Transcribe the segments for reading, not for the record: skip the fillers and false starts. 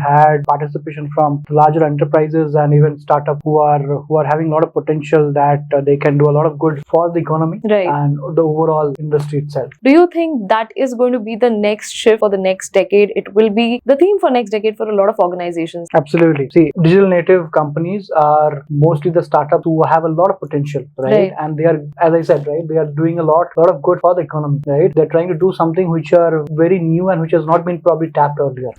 had participation from larger enterprises and even startups who are having a lot of potential that they can do a lot of good for the economy Right. and the overall industry itself. Do you think that is going to be the next shift for the next decade? It will be the theme for next decade for a lot of organizations. Absolutely. See, digital native companies are mostly the startups who have a lot of potential, right? And they are, as I said, right, they are doing a lot of good for the economy, right? They're trying to do something which are very new and which has not been probably tapped earlier.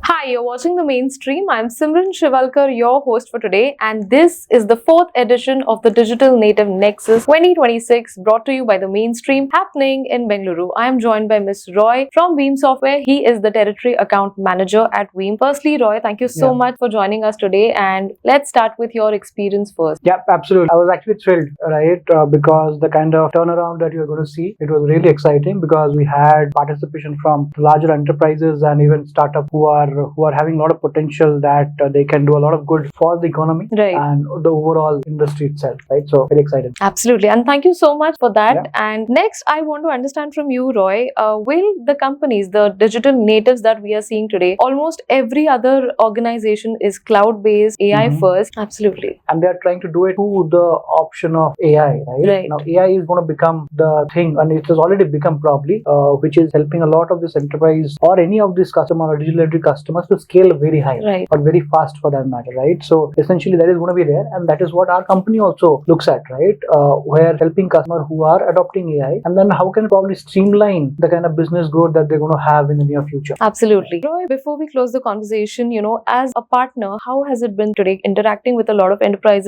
Hi, you're watching The Mainstream. I'm Simran Shiwalkar, your host for today, and this is the 4th edition of the Digital Native Nexus 2026, brought to you by The Mainstream, happening in Bengaluru. I am joined by Ms. Roy from Veeam Software. He is the Territory Account Manager at Veeam. Firstly, Roy, thank you so much for joining us today, and let's start with your experience first. Yeah, absolutely. I was actually thrilled, right, because the kind of turnaround that you're going to see, it was really exciting because we had participation from larger enterprises and even startups who are having a lot of potential that they can do a lot of good for the economy and the overall industry itself, right? So very excited. Absolutely, and thank you so much for that. And next, I want to understand from you, Roy, will the companies, the digital natives that we are seeing today, almost every other organization is cloud-based, AI first. Absolutely. And they are trying to do it through the option of AI, right? Now, AI is going to become the thing, and it has already become probably, which is helping a lot of this enterprise or any of these customer or digital entry customers to scale very high, or very fast for that matter, right? So essentially that is going to be there, and that is what our company also looks at, right? Where helping customers who are adopting AI, and then how can probably streamline the kind of business growth that they're going to have in the near future. Absolutely. Roy, before we close the conversation, as a partner, how has it been today interacting with a lot of enterprise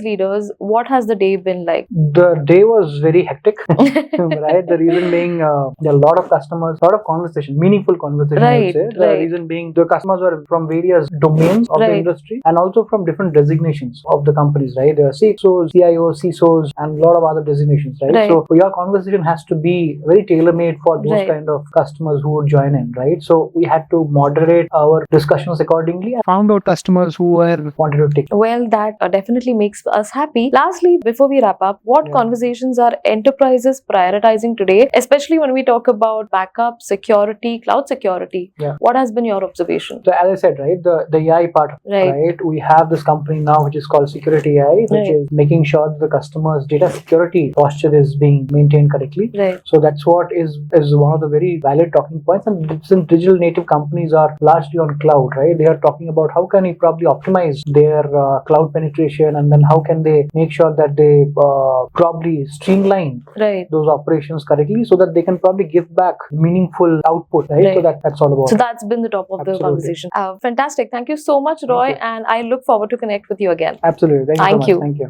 leaders? What has the day been like? The day was very hectic, right? The reason being there are a lot of customers, a lot of conversation, meaningful conversation, I would say. The reason being the customers were from various domains of the industry and also from different designations of the companies, right? There are CXOs, CIOs, CISOs, and a lot of other designations, right? So your conversation has to be very tailor-made for those kind of customers who would join in, right? So we had to moderate our discussions accordingly and found out customers who wanted to take. Well, that definitely makes us happy. Lastly, before we wrap up, what conversations are enterprises prioritizing today, especially when we talk about backup, security, cloud security? What has been your observation? So as I said, right, the AI part, right? We have this company now which is called Security AI, which is making sure that the customer's data security posture is being maintained correctly. So that's what is one of the very valid talking points. And since digital native companies are largely on cloud, right? They are talking about how can you probably optimize their cloud penetration, and then how can they make sure that they probably streamline those operations correctly so that they can probably give back meaningful output, right? So that's all about. So that's been the top of the conversation. Fantastic. Thank you so much, Roy, and I look forward to connect with you again. Absolutely. Thank you so much. Thank you.